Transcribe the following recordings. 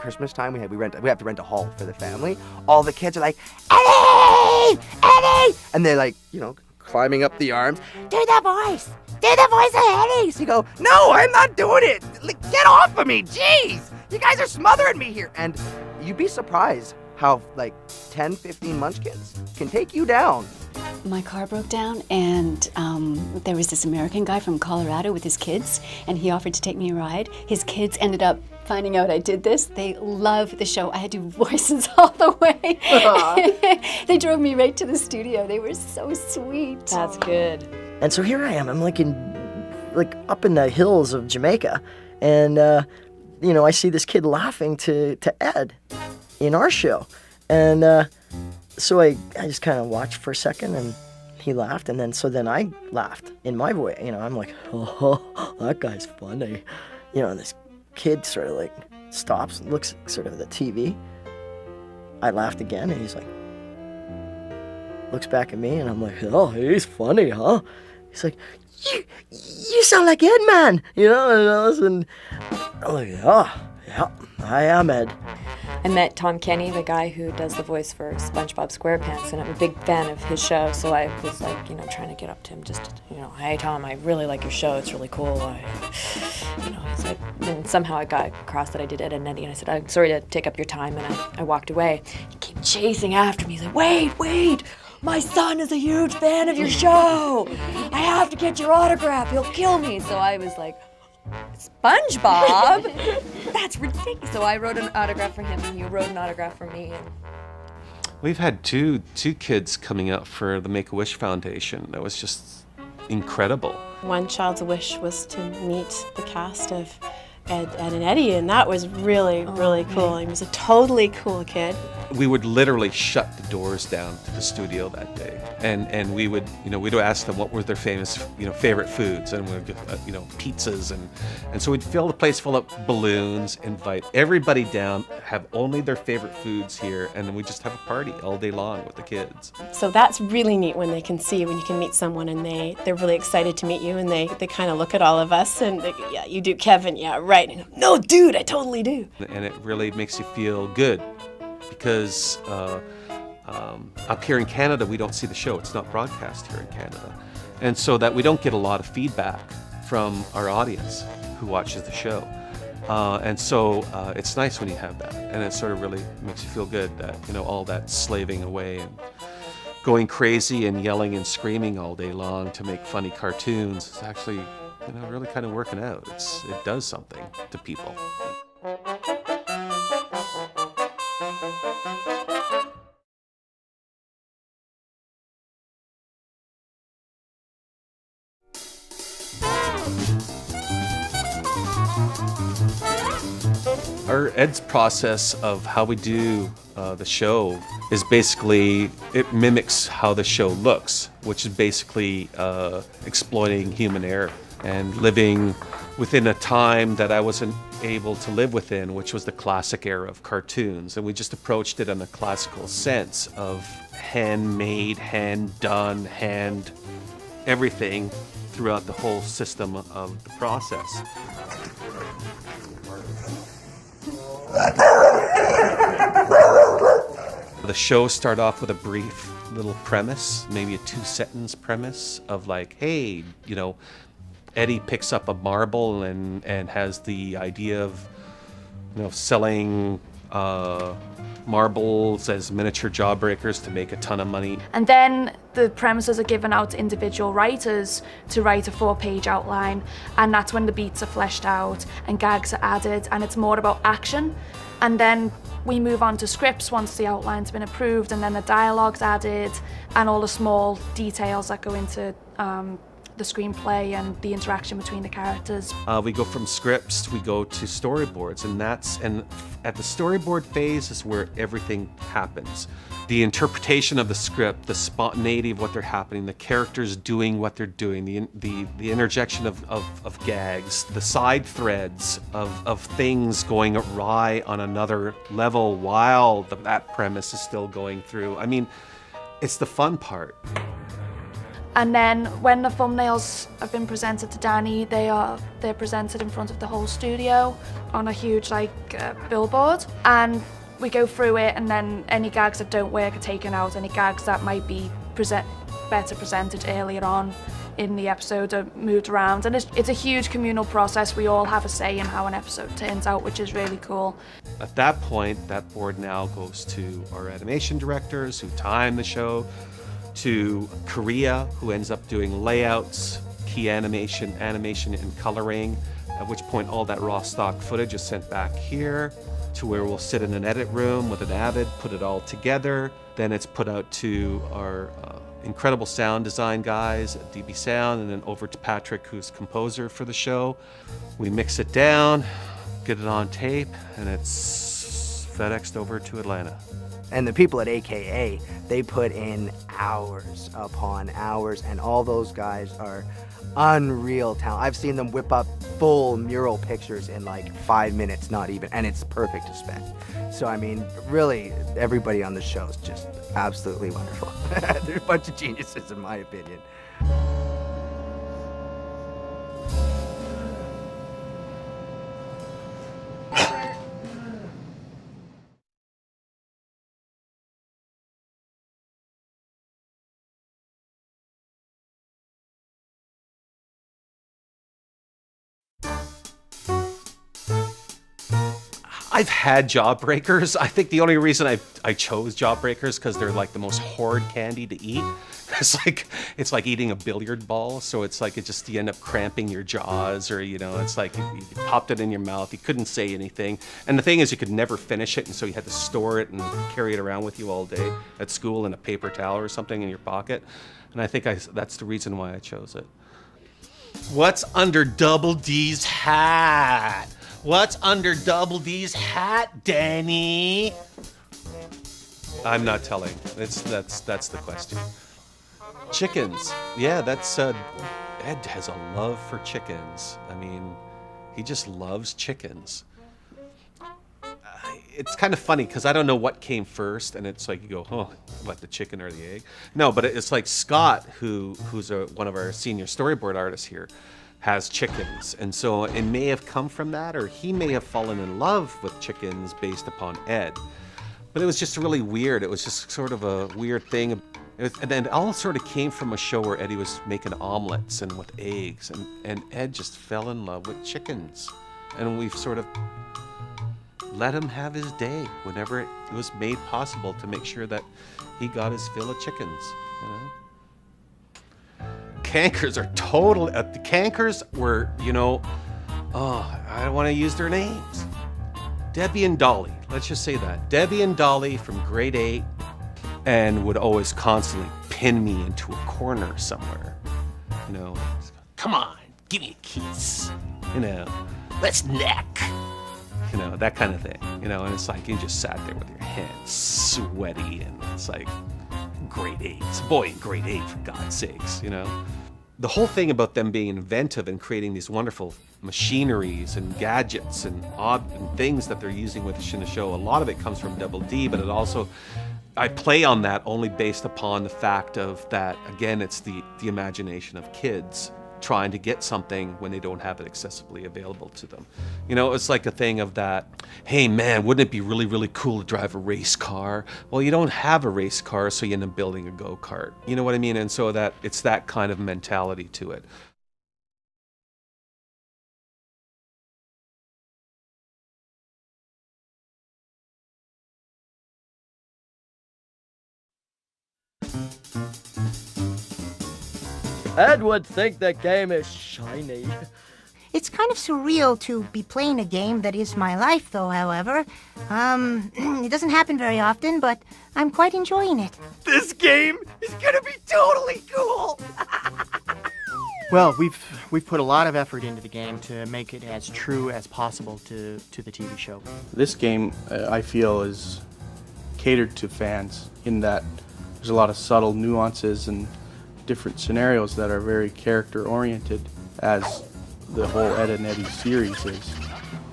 Christmas time, we have to rent a hall for the family. All the kids are like, Eddy! Eddy! And they're like, climbing up the arms. Do the voice of Eddy. So you go, no, I'm not doing it. Like, get off of me, jeez. You guys are smothering me here. And you'd be surprised how 10, 15 munchkins can take you down. My car broke down, and there was this American guy from Colorado with his kids, and he offered to take me a ride. His kids ended up finding out I did this. They love the show. I had to do voices all the way. They drove me right to the studio. They were so sweet. That's good. And so here I am. I'm up in the hills of Jamaica, and I see this kid laughing to Ed in our show, and so I just kind of watched for a second, and he laughed, and then I laughed in my voice. I'm like, oh, that guy's funny. And this kid sort of stops and looks sort of at the TV. I laughed again, and he's like, looks back at me, and I'm like, oh, he's funny, huh? He's like, you sound like Ed, man. And I'm like, oh, yeah, I am Ed. I met Tom Kenny, the guy who does the voice for SpongeBob SquarePants, and I'm a big fan of his show, so I was trying to get up to him hey Tom, I really like your show, it's really cool. And somehow I got across that I did Ed and Eddy, and I said, I'm sorry to take up your time, and I walked away. He came chasing after me. He's like, wait, my son is a huge fan of your show. I have to get your autograph, he'll kill me. So I was like, SpongeBob? That's ridiculous. So I wrote an autograph for him, and he wrote an autograph for me. We've had two kids coming up for the Make-A-Wish Foundation. That was just incredible. One child's wish was to meet the cast of Ed and Eddy, and that was really cool. He was a totally cool kid. We would literally shut the doors down to the studio that day, and we would ask them what were their famous favorite foods, and we'd pizzas, and so we'd fill the place full of balloons, invite everybody down, have only their favorite foods here, and then we just have a party all day long with the kids. So that's really neat when you can meet someone and they're really excited to meet you, and they kind of look at all of us and they go, yeah, you do Kevin, yeah, right. And go, no, dude, I totally do. And it really makes you feel good. Because up here in Canada, we don't see the show. It's not broadcast here in Canada. And so that we don't get a lot of feedback from our audience who watches the show. And so it's nice when you have that. And it sort of really makes you feel good that, all that slaving away and going crazy and yelling and screaming all day long to make funny cartoons is actually, really kind of working out. It does something to people. Our Ed's process of how we do the show is basically, it mimics how the show looks, which is basically exploiting human error and living within a time that I wasn't able to live within, which was the classic era of cartoons. And we just approached it in a classical sense of handmade, hand-done, hand everything throughout the whole system of the process. The show started off with a brief little premise, maybe a 2-sentence premise of hey, Eddy picks up a marble and has the idea of, selling marbles as miniature jawbreakers to make a ton of money. And then the premises are given out to individual writers to write a 4-page outline, and that's when the beats are fleshed out and gags are added, and it's more about action. And then we move on to scripts once the outline's been approved, and then the dialogue's added and all the small details that go into the screenplay and the interaction between the characters. We go from scripts, we go to storyboards, and at the storyboard phase is where everything happens. The interpretation of the script, the spontaneity of what they're happening, the characters doing what they're doing, the interjection of gags, the side threads of things going awry on another level while that premise is still going through. I mean, it's the fun part. And then when the thumbnails have been presented to Danny, they're presented in front of the whole studio on a huge billboard. And we go through it, and then any gags that don't work are taken out. Any gags that might be better presented earlier on in the episode are moved around. And it's a huge communal process. We all have a say in how an episode turns out, which is really cool. At that point, that board now goes to our animation directors who time the show, to Korea, who ends up doing layouts, key animation, and coloring, at which point all that raw stock footage is sent back here to where we'll sit in an edit room with an Avid, put it all together. Then it's put out to our incredible sound design guys at DB Sound, and then over to Patrick, who's composer for the show. We mix it down, get it on tape, and it's FedExed over to Atlanta. And the people at AKA, they put in hours upon hours, and all those guys are unreal talent. I've seen them whip up full mural pictures in like 5 minutes, not even, and it's perfect to spec. So I mean, really, everybody on the show is just absolutely wonderful. They're a bunch of geniuses, in my opinion. I've had Jawbreakers. I think the only reason I chose Jawbreakers because they're like the most horrid candy to eat. It's like eating a billiard ball. So it's like you end up cramping your jaws, or it's like you popped it in your mouth. You couldn't say anything. And the thing is, you could never finish it, and so you had to store it and carry it around with you all day at school in a paper towel or something in your pocket. And I think that's the reason why I chose it. What's under Double D's hat? What's under Double D's hat, Danny? I'm not telling. That's the question. Chickens. Yeah, that's Ed has a love for chickens. I mean, he just loves chickens. It's kind of funny because I don't know what came first, and it's like you go, oh, what, the chicken or the egg? No, but it's like Scott, who's one of our senior storyboard artists here, has chickens, and so it may have come from that, or he may have fallen in love with chickens based upon Ed. But it was just really weird. It was just sort of a weird thing. And then it all sort of came from a show where Eddie was making omelets and with eggs, and Ed just fell in love with chickens. And we've sort of let him have his day whenever it was made possible to make sure that he got his fill of chickens, Cankers are totally, the Cankers were, I don't want to use their names. Debbie and Dolly, let's just say that. Debbie and Dolly from grade 8, and would always constantly pin me into a corner somewhere. Come on, give me a kiss. Let's neck. That kind of thing. And it's like you just sat there with your hands sweaty, and it's like grade 8. It's a boy in grade 8, for God's sakes, The whole thing about them being inventive and creating these wonderful machineries and gadgets and odd things that they're using within the show, a lot of it comes from Double D, but it also, I play on that only based upon the fact of that, again, it's the imagination of kids trying to get something when they don't have it accessibly available to them. It's like a thing of that, hey man, wouldn't it be really, really cool to drive a race car? Well, you don't have a race car, so you end up building a go-kart. You know what I mean? And so that it's that kind of mentality to it. Ed would think the game is shiny. It's kind of surreal to be playing a game that is my life, though, however. It doesn't happen very often, but I'm quite enjoying it. This game is gonna be totally cool! Well, we've put a lot of effort into the game to make it as true as possible to the TV show. This game, I feel, is catered to fans in that there's a lot of subtle nuances and different scenarios that are very character-oriented, as the whole Ed and Eddy series is.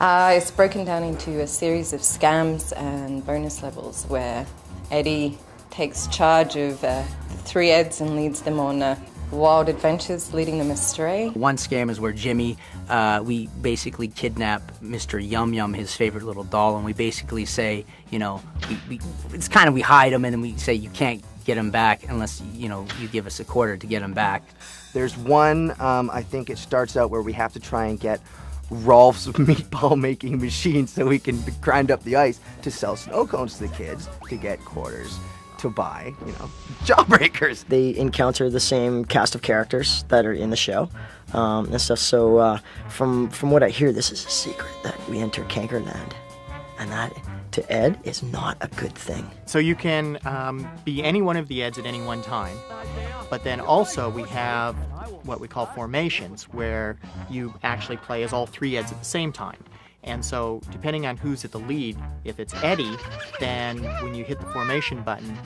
It's broken down into a series of scams and bonus levels where Eddy takes charge of the 3 Eds and leads them on a wild adventures leading them astray. One scam is where Jimmy, we basically kidnap Mr. Yum Yum, his favorite little doll, and we basically say, you know, it's kind of, we hide him and then we say you can't get him back unless, you know, you give us a quarter to get him back. There's one, I think it starts out where we have to try and get Rolf's meatball making machine so we can grind up the ice to sell snow cones to the kids to get quarters to buy, you know, jawbreakers. They encounter the same cast of characters that are in the show and stuff. So from what I hear, this is a secret that we enter Cankerland, and that to Ed is not a good thing. So you can be any one of the Eds at any one time, but then also we have what we call formations, where you actually play as all three Eds at the same time. And so depending on who's at the lead, if it's Eddy, then when you hit the formation button,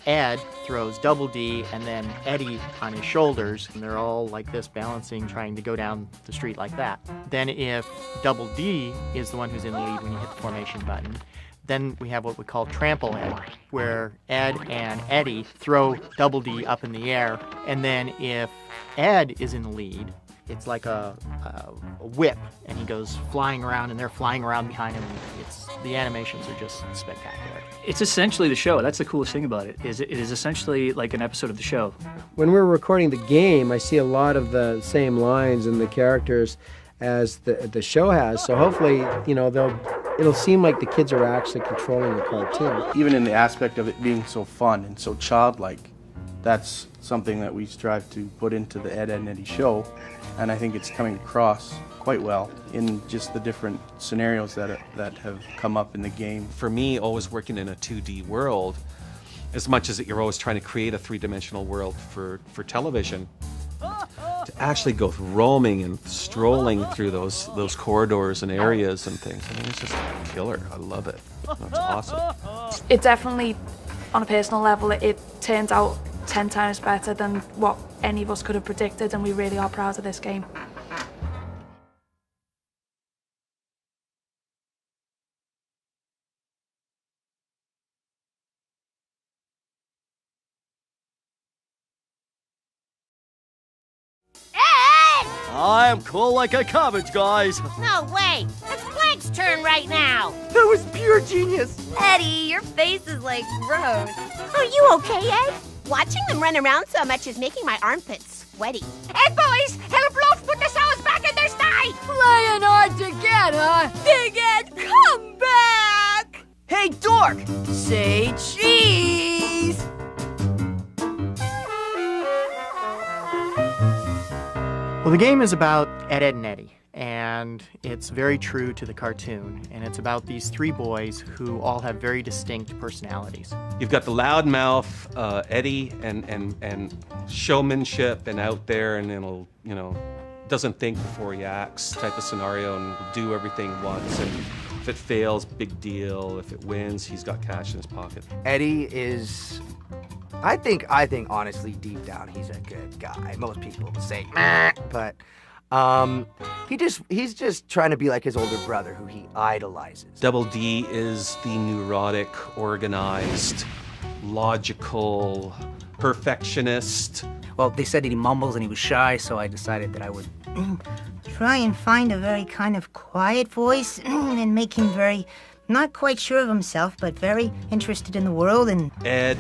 Ed throws Double D and then Eddy on his shoulders, and they're all like this, balancing, trying to go down the street like that. Then if Double D is the one who's in the lead when you hit the formation button, then we have what we call Trample Ed, where Ed and Eddy throw Double D up in the air, and then if Ed is in the lead, it's like a whip, and he goes flying around, and they're flying around behind him. The animations are just spectacular. It's essentially the show. That's the coolest thing about it. It is essentially like an episode of the show. When we're recording the game, I see a lot of the same lines and the characters as the show has. So hopefully, you know, it'll seem like the kids are actually controlling the cartoon. Even in the aspect of it being so fun and so childlike, that's something that we strive to put into the Ed, and Eddy show, and I think it's coming across quite well in just the different scenarios that have come up in the game. For me, always working in a 2D world, as much as you're always trying to create a three-dimensional world for television, to actually go roaming and strolling through those corridors and areas and things, I mean, it's just killer. I love it. It's awesome. It definitely, on a personal level, it turns out 10 times better than what any of us could have predicted, and we really are proud of this game. I am cool like a cabbage, guys. No way! It's Blank's turn right now! That was pure genius! Eddie, your face is like gross. Are you okay, Ed? Watching them run around so much is making my armpits sweaty. Hey, boys! Help Rolf put the cells back in their sty! Playing hard to get, huh? Big Ed, come back! Hey, dork! Say cheese! Well, the game is about Ed, Ed, and Eddy, and it's very true to the cartoon, and it's about these three boys who all have very distinct personalities. You've got the loudmouth Eddy and showmanship and out there, and it'll, you know, doesn't think before he acts type of scenario, and will do everything once, and if it fails, big deal. If it wins, he's got cash in his pocket. Eddy is, I think honestly, deep down, he's a good guy. Most people say, meh, but he's just trying to be like his older brother, who he idolizes. Double D is the neurotic, organized, logical, perfectionist. Well, they said that he mumbles and he was shy, so I decided that I would Try and find a very kind of quiet voice and make him very, not quite sure of himself, but very interested in the world. And Ed,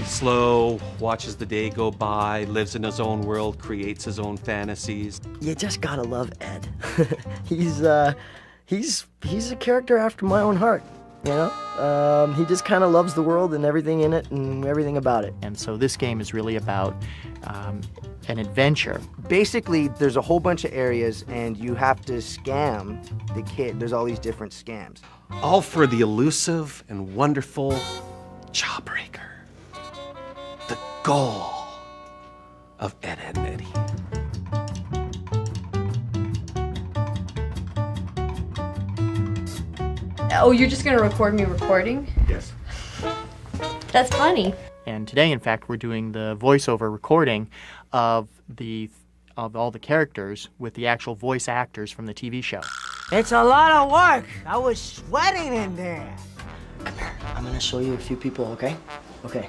slow, watches the day go by, lives in his own world, creates his own fantasies. You just gotta love Ed. He's a character after my own heart, you know? He just kind of loves the world and everything in it and everything about it. And so this game is really about an adventure. Basically, there's a whole bunch of areas, and you have to scam the kid. There's all these different scams. All for the elusive and wonderful Jawbreaker. The goal of Ed, Ed, and Eddy. Oh, you're just gonna record me recording? Yes. That's funny. And today, in fact, we're doing the voiceover recording of all the characters with the actual voice actors from the TV show. It's a lot of work. I was sweating in there. I'm gonna show you a few people, okay? Okay.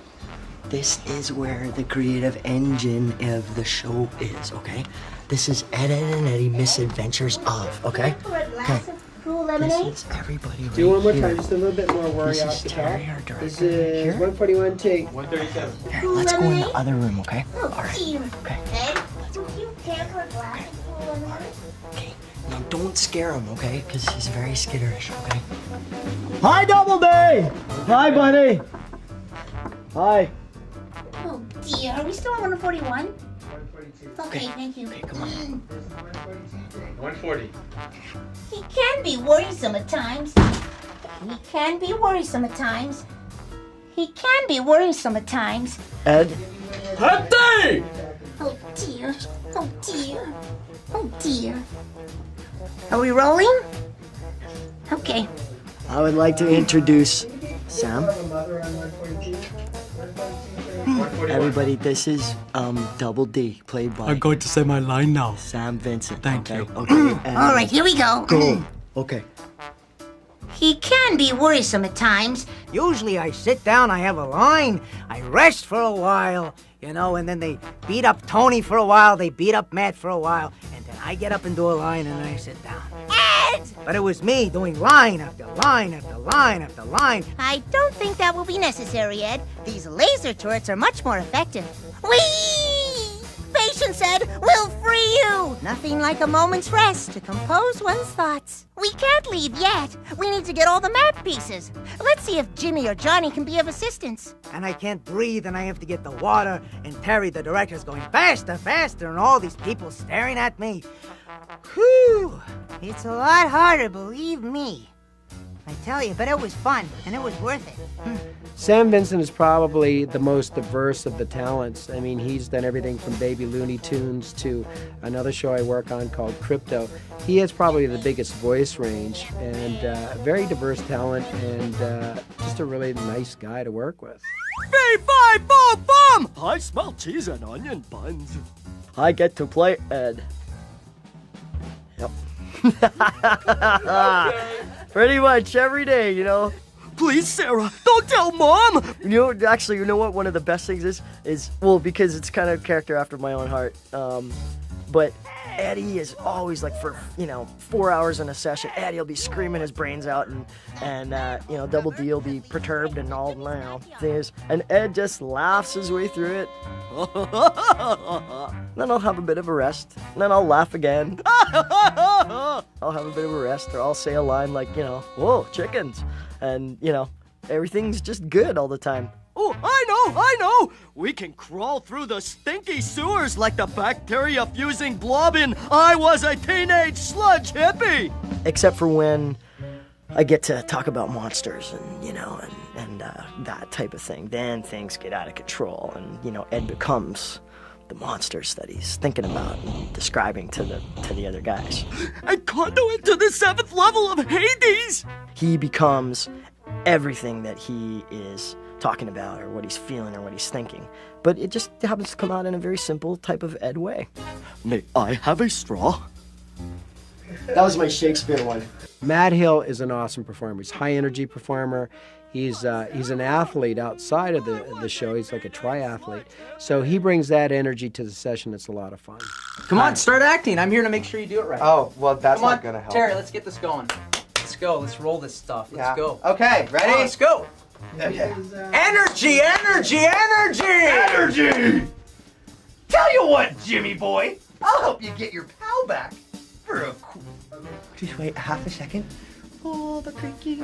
this is where the creative engine of the show is, okay? This is Ed, and Eddy Misadventures of, okay? Okay. Cool This lemonade. is everybody right Do one more here. time, just a little bit more worry This off is the Terry, top. our director. This is 141 take. 137. Here, let's go in the other room, okay? Oh, All right. dear. Okay. Ed, do you care for a glass of cool lemonade? Okay. Now don't scare him, okay? Because he's very skitterish, okay? Hi, Doubleday! Hi, buddy. Hi. Oh dear, are we still on 141? Okay, thank you. Okay, come on. 140. He can be worrisome at times. He can be worrisome at times. He can be worrisome at times. Ed? Eddy! Oh dear. Oh dear. Oh dear. Are we rolling? Okay. I would like to introduce Sam. Everybody, this is Double D, played by I'm going to say my line now. Sam Vincent. Thank okay? you. Okay. and- All right, here we go. Go. Okay. He can be worrisome at times. Usually I sit down, I have a line, I rest for a while, you know, and then they beat up Tony for a while, they beat up Matt for a while, and then I get up and do a line and then I sit down. Ed! But it was me doing line after line after line after line. I don't think that will be necessary, Ed. These laser turrets are much more effective. Whee! Patience, Ed, we'll free you! Nothing like a moment's rest to compose one's thoughts. We can't leave yet. We need to get all the map pieces. Let's see if Jimmy or Johnny can be of assistance. And I can't breathe and I have to get the water, and Terry, the director's going faster, faster, and all these people staring at me. Whew! It's a lot harder, believe me. I tell you, but it was fun, and it was worth it. Sam Vincent is probably the most diverse of the talents. I mean, he's done everything from Baby Looney Tunes to another show I work on called Crypto. He has probably the biggest voice range and very diverse talent, and just a really nice guy to work with. B-5-4-bum! I smell cheese and onion buns. I get to play Ed. Yep. Pretty much every day, you know. Please, Sarah, don't tell Mom! You know, actually, you know what one of the best things is, well, because it's kind of a character after my own heart, but Eddy is always like for, 4 hours in a session, Eddy will be screaming his brains out and Double D will be perturbed and all, things, and Ed just laughs his way through it. Then I'll have a bit of a rest, and then I'll laugh again. I'll have a bit of a rest, or I'll say a line like, whoa, chickens, and, everything's just good all the time. Oh, I know! We can crawl through the stinky sewers like the bacteria-fusing blob in I Was a Teenage Sludge Hippie! Except for when I get to talk about monsters and, and that type of thing. Then things get out of control and, Ed becomes the monsters that he's thinking about and describing to the other guys. And conduit to the 7th level of Hades! He becomes everything that he is talking about or what he's feeling or what he's thinking. But it just happens to come out in a very simple type of Ed way. May I have a straw? That was my Shakespeare one. Matt Hill is an awesome performer. He's a high-energy performer. He's an athlete outside of the show. He's like a triathlete. So he brings that energy to the session. It's a lot of fun. Come on, start acting. I'm here to make sure you do it right. Oh, well, that's Come on, not gonna help. Terry, let's get this going. Let's go. Let's roll this stuff. Let's go. Okay, ready? Come on, let's go. Okay. Energy, energy, energy! Energy! Tell you what, Jimmy boy, I'll help you get your pal back for a Just wait half a second. Oh, the creaky.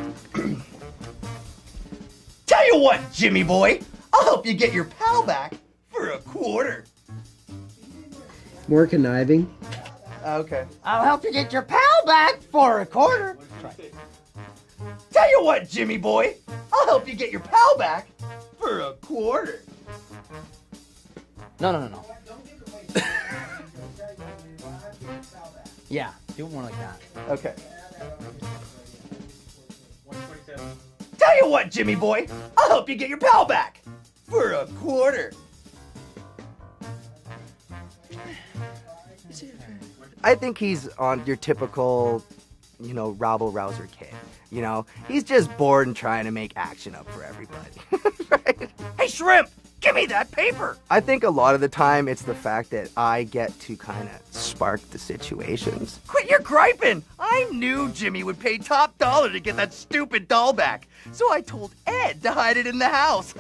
Tell you what, Jimmy boy, I'll help you get your pal back for a quarter. More conniving. Okay. I'll help you get your pal back for a quarter. Tell you what, Jimmy boy, I'll help you get your pal back for a quarter. No. Yeah, do it more like that. Okay. Tell you what, Jimmy boy, I'll help you get your pal back for a quarter. I think he's on your typical, rabble-rouser kid. He's just bored and trying to make action up for everybody. Right? Hey, Shrimp, Give me that paper! I think a lot of the time it's the fact that I get to kind of spark the situations. Quit your griping! I knew Jimmy would pay top dollar to get that stupid doll back, so I told Ed to hide it in the house.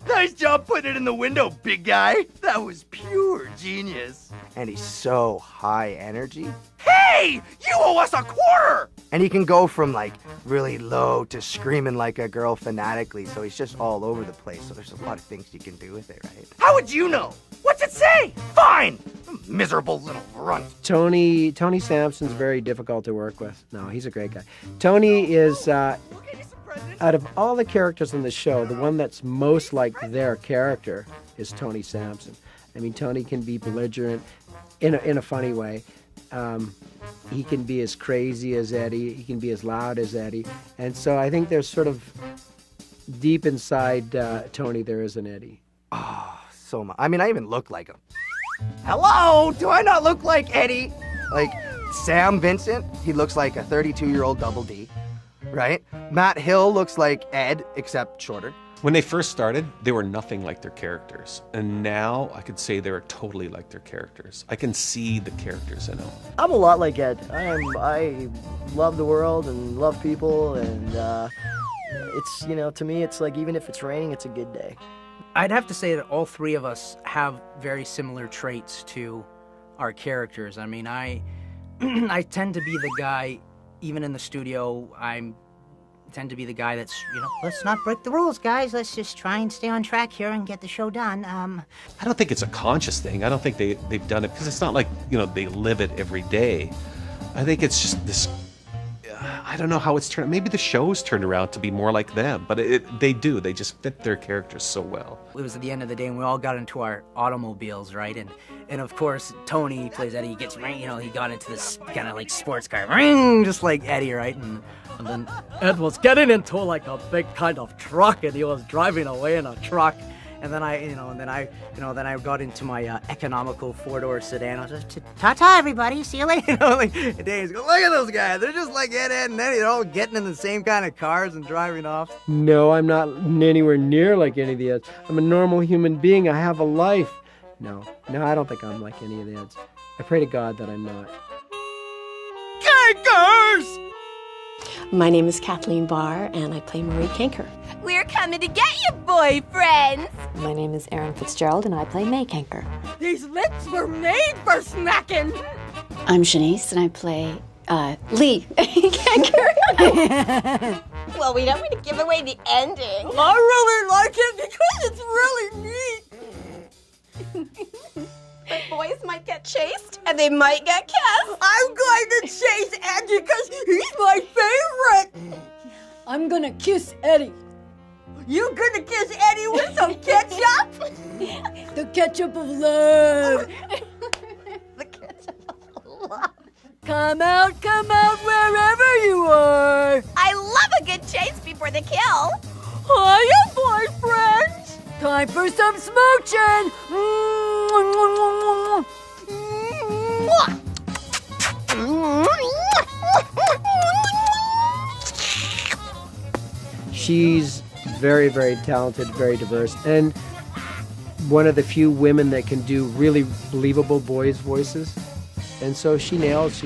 Nice job putting it in the window, big guy. That was pure genius. And he's so high energy. Hey! You owe us a quarter! And he can go from like really low to screaming like a girl fanatically, so he's just all over the place. So there's a lot of things you can do with it, right? How would you know? What's it say? Fine! Miserable little runt. Tony Sampson's very difficult to work with. No, he's a great guy. Tony is, out of all the characters in the show, the one that's most like their character is Tony Sampson. I mean, Tony can be belligerent in a funny way. He can be as crazy as Eddy. He can be as loud as Eddy. And so I think there's sort of deep inside Tony there is an Eddy. Oh, so much. I mean, I even look like him. Hello? Do I not look like Eddy? Like Sam Vincent, he looks like a 32-year-old Double D, right? Matt Hill looks like Ed, except shorter. When they first started, they were nothing like their characters. And now I could say they're totally like their characters. I can see the characters in them. I'm a lot like Ed. I love the world and love people, and it's, to me, it's like even if it's raining, it's a good day. I'd have to say that all three of us have very similar traits to our characters. I mean, I tend to be the guy, even in the studio, I tend to be the guy that's, Let's not break the rules, guys. Let's just try and stay on track here and get the show done. I don't think it's a conscious thing. I don't think they've done it because it's not like, they live it every day. I think it's just this, I don't know how it's turned. Maybe the show's turned around to be more like them, but they do. They just fit their characters so well. It was at the end of the day and we all got into our automobiles, right? And of course, Tony plays Eddy. He gets, he got into this kind of like sports car, just like Eddy, right? And then Ed was getting into like a big kind of truck, and he was driving away in a truck. And then I got into my economical four-door sedan. I was just, ta-ta, everybody, see you later. And Dave's go, look at those guys. They're just like Ed and Eddy. They're all getting in the same kind of cars and driving off. No, I'm not anywhere near like any of the Eds. I'm a normal human being. I have a life. No, I don't think I'm like any of the Eds. I pray to God that I'm not. Cankers! My name is Kathleen Barr, and I play Marie Kanker. We're coming to get you, boyfriends! My name is Erin Fitzgerald, and I play May Kanker. These lips were made for smacking. I'm Shanice, and I play Lee Kanker. Well, we don't want to give away the ending. I really like it because it's really neat. But boys might get chased, and they might get kissed. I'm going to chase Eddy because he's my favorite. I'm gonna kiss Eddy. You gonna kiss Eddy with some ketchup? The ketchup of love. The ketchup of love. Come out wherever you are. I love a good chase before the kill. Hiya, boyfriends. Time for some smooching. She's very, very talented, very diverse, and one of the few women that can do really believable boys' voices. And so she nails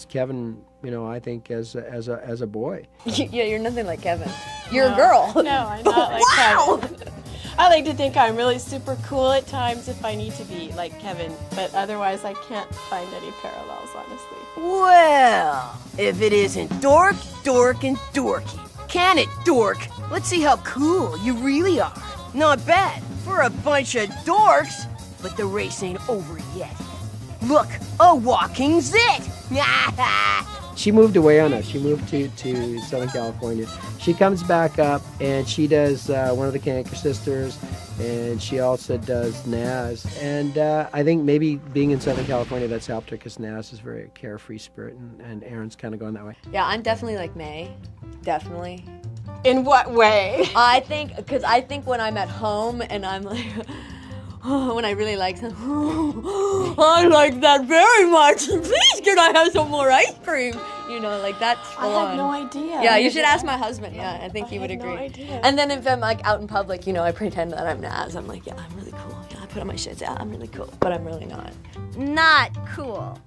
Kevin, I think as a boy. Yeah, you're nothing like Kevin. You're a girl. No, I'm not like Kevin. I like to think I'm really super cool at times if I need to be like Kevin, but otherwise I can't find any parallels, honestly. Well, if it isn't dork, and dorky. Can it, dork? Let's see how cool you really are. Not bad for a bunch of dorks, but the race ain't over yet. Look, a walking zit! She moved away on us. She moved to Southern California. She comes back up and she does one of the Kanker sisters, and she also does Naz. And I think maybe being in Southern California, that's helped her because Naz is very carefree spirit, and Erin's kind of going that way. Yeah, I'm definitely like May. Definitely. In what way? I think when I'm at home and I'm like, when I really like something, I like that very much. Please, can I have some more ice cream? You know, like that's full I had on. no idea. Yeah, you should ask my husband. Yeah, I think he would had no agree. idea. And then if I'm like out in public, you know, I pretend that I'm Naz. I'm like, yeah, I'm really cool. Yeah, I put on my shades. Yeah, I'm really cool, but I'm really not. Not cool.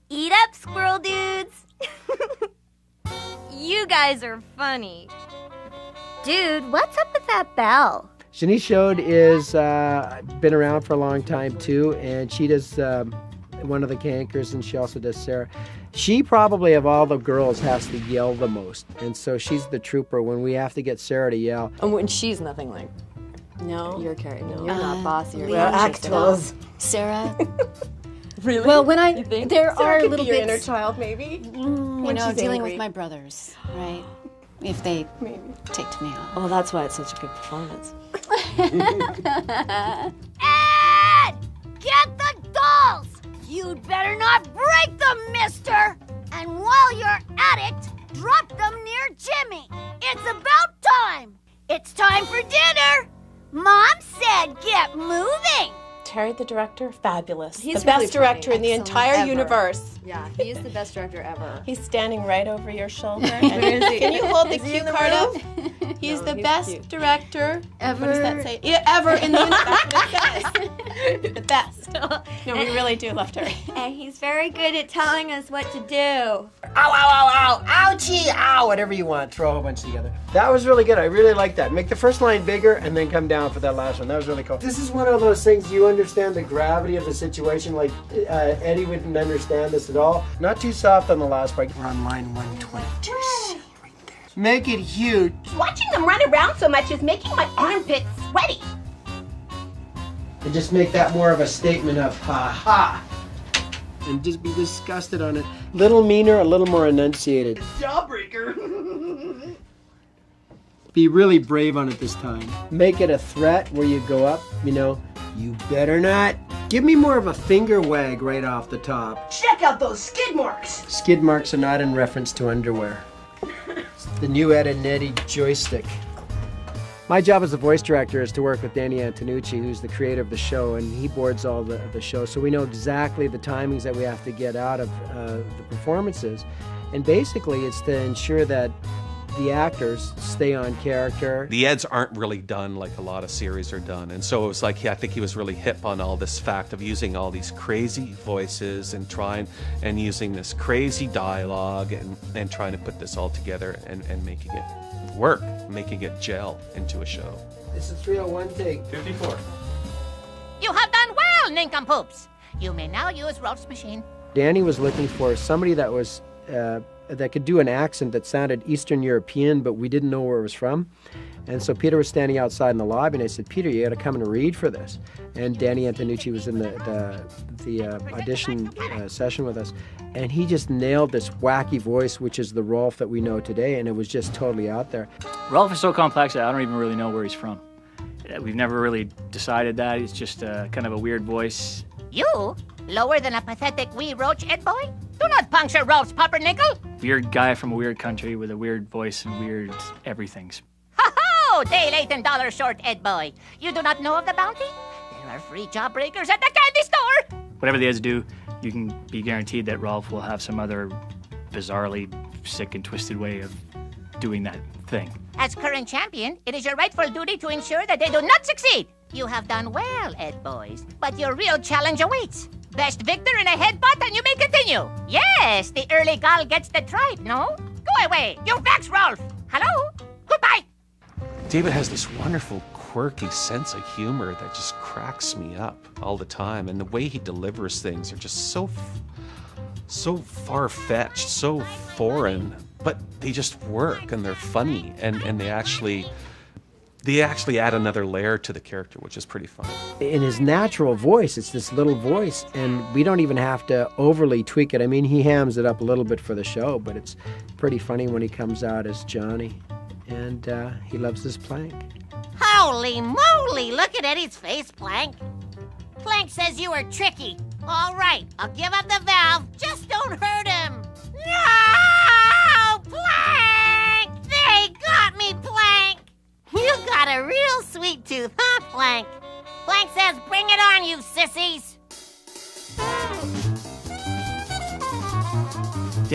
Eat up, squirrel dudes. You guys are funny. Dude, what's up with that bell? Shanice Shode is been around for a long time too, and she does one of the cankers, and she also does Sarah. She probably of all the girls has to yell the most, and so she's the trooper when we have to get Sarah to yell. And when she's nothing like No. your character. You're not bossy. You're We're actors. Sarah. Really? Well, when think? there Sarah are could little be your bits, inner child, maybe. you know, she's dealing angry. with my brothers, right? If they ticked me off. Oh, that's why it's such a good performance. Ed! Get the dolls! You'd better not break them, mister! And while you're at it, drop them near Jimmy. It's about time. It's time for dinner. Mom said get moving. Terry, the director, fabulous. He's the best really director funny. in the Excellent. entire Ever. universe. Yeah, he is the best director ever. He's standing right over your shoulder. Where is he? Can you hold the Is he cue in the card up? room? He's No, the he's best cute. director Ever. What does that say? Yeah, ever in the universe. That's what it says. The best. No, we really do love Terry. And he's very good at telling us what to do. Ow, ow, ow, ow, ouchie, ow, whatever you want. Throw a whole bunch together. That was really good. I really like that. Make the first line bigger and then come down for that last one. That was really cool. This is one of those things, you understand the gravity of the situation. Like Eddie wouldn't understand this at all. Not too soft on the last part. We're on line 122. See right there. Make it huge. Watching them run around so much is making my armpits sweaty. And just make that more of a statement of ha-ha. And just be disgusted on it. Little meaner, a little more enunciated. Jawbreaker. Be really brave on it this time. Make it a threat where you go up, you know, you better not. Give me more of a finger wag right off the top. Check out those skid marks. Skid marks are not in reference to underwear. It's the new Ed and Eddy joystick. My job as a voice director is to work with Danny Antonucci, who's the creator of the show, and he boards all the show, so we know exactly the timings that we have to get out of the performances. And basically, it's to ensure that the actors stay on character. The Eds aren't really done like a lot of series are done. And so it was like, I think he was really hip on all this fact of using all these crazy voices and trying and using this crazy dialogue and trying to put this all together and making it work, making it gel into a show. It's a 301 take. 54. You have done well, nincompoops. You may now use Rolf's machine. Danny was looking for somebody that was that could do an accent that sounded Eastern European, but we didn't know where it was from. And so Peter was standing outside in the lobby, and I said, Peter, you got to come and read for this. And Danny Antonucci was in the audition session with us, and he just nailed this wacky voice, which is the Rolf that we know today, and it was just totally out there. Rolf is so complex that I don't even really know where he's from. We've never really decided that. It's just kind of a weird voice. You? Lower than a pathetic wee roach, Ed boy? Do not puncture Rolf's pumpernickel. Weird guy from a weird country with a weird voice and weird everythings. Ho-ho! Day late and dollar short, Ed boy. You do not know of the bounty? There are free jawbreakers at the candy store. Whatever the Eds do, you can be guaranteed that Rolf will have some other bizarrely sick and twisted way of doing that thing. As current champion, it is your rightful duty to ensure that they do not succeed. You have done well, Ed boys, but your real challenge awaits. Best victor in a headbutt and you may continue. Yes, the early gal gets the tripe, no? Go away, you vex Rolf. Hello? Goodbye. David has this wonderful, quirky sense of humor that just cracks me up all the time. And the way he delivers things are just so far-fetched, so foreign, but they just work and they're funny and they actually add another layer to the character, which is pretty fun. In his natural voice, it's this little voice, and we don't even have to overly tweak it. I mean, he hams it up a little bit for the show, but it's pretty funny when he comes out as Johnny, and he loves this Plank. Holy moly, look at Eddie's face, Plank. Plank says you were tricky. All right, I'll give up the valve. Just don't hurt him. No, Plank! They got me, Plank! You got a real sweet tooth, huh, Plank? Plank says bring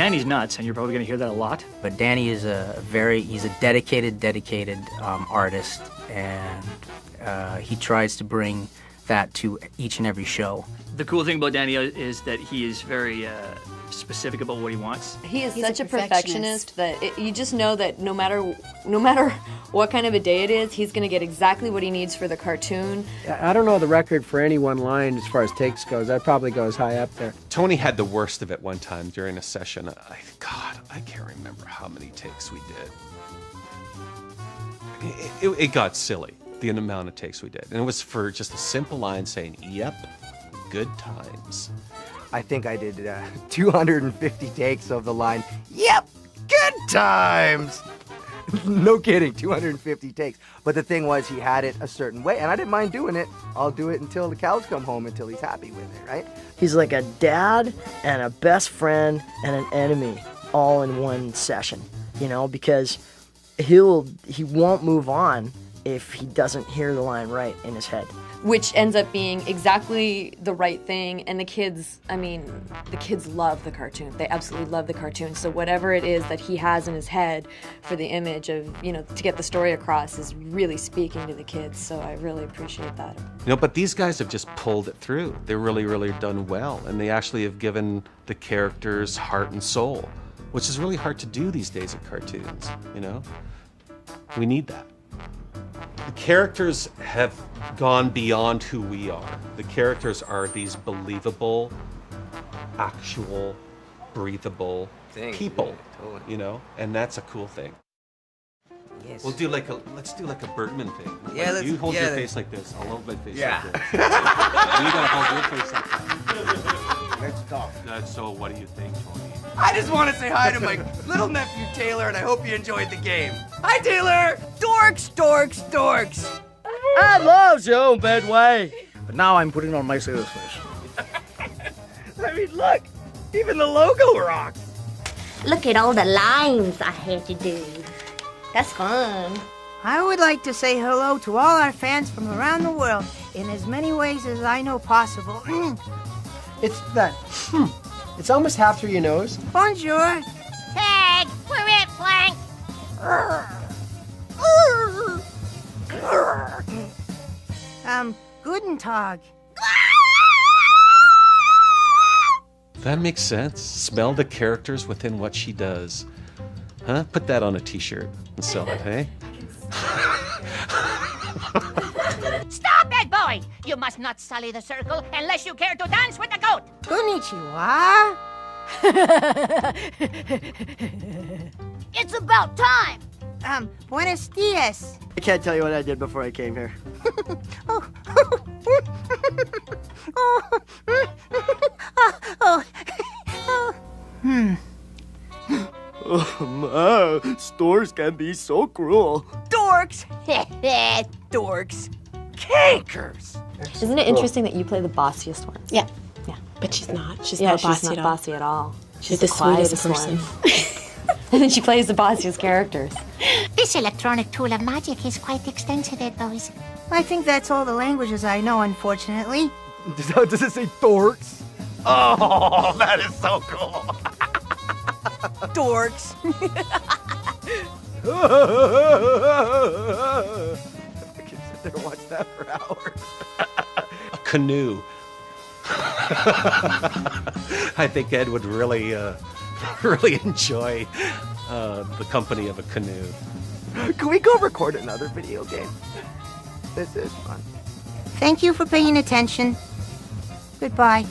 Danny's nuts, and you're probably going to hear that a lot. But Danny is he's a dedicated artist, and he tries to bring that to each and every show. The cool thing about Danny is that he is very specific about what he wants. He's He's such a a perfectionist that you just know that no matter what kind of a day it is, he's going to get exactly what he needs for the cartoon. I don't know the record for any one line as far as takes goes. That probably goes high up there. Tony had the worst of it one time during a session. I can't remember how many takes we did. It got silly, the amount of takes we did. And it was for just a simple line saying, "Yep, good times." I think I did 250 takes of the line, "Yep, good times." No kidding, 250 takes. But the thing was, he had it a certain way, and I didn't mind doing it. I'll do it until the cows come home, until he's happy with it, right? He's like a dad and a best friend and an enemy all in one session, you know, because he won't move on if he doesn't hear the line right in his head. Which ends up being exactly the right thing, and the kids love the cartoon. They absolutely love the cartoon. So whatever it is that he has in his head for the image of, to get the story across is really speaking to the kids. So I really appreciate that. But these guys have just pulled it through. They're really, really done well, and they actually have given the characters heart and soul, which is really hard to do these days in cartoons, We need that. The characters have gone beyond who we are. The characters are these believable, actual, breathable people, and that's a cool thing. Yes. Let's do like a Bergman thing. Yeah, you hold your face like this. I'll hold my face like this. You gotta hold your face like that. Let's talk. So what do you think, Tony? I just want to say hi to my little nephew Taylor, and I hope you enjoyed the game. Hi, Taylor! Dorks, dorks, dorks! I love you, bad way. But now I'm putting on my serious face. I mean, look! Even the logo rocks! Look at all the lines I had to do. That's fun. I would like to say hello to all our fans from around the world in as many ways as I know possible. It's that. It's almost half through your nose. Bonjour. Tag, we're it, Plank. Guten Tag. That makes sense. Smell the characters within what she does. Huh? Put that on a t-shirt and sell it, hey? Stop it, boy! You must not sully the circle unless you care to dance with the goat. Konnichiwa. It's about time. Buenos dias. I can't tell you what I did before I came here. Stores can be so cruel. Dorks. Dorks. Cankers. Isn't it interesting that you play the bossiest one? Yeah. Yeah. But she's not. She's Yeah, not bossy she's not at all. bossy at all. She's the sweetest person. And then she plays the bossiest characters. This electronic tool of magic is quite extensive, Ed boys. I think that's all the languages I know, unfortunately. Does it say dorks? Oh, that is so cool. Dorks. I can sit there and watch that for hours. A canoe. I think Ed would really enjoy the company of a canoe. Can we go record another video game? This is fun. Thank you for paying attention. Goodbye.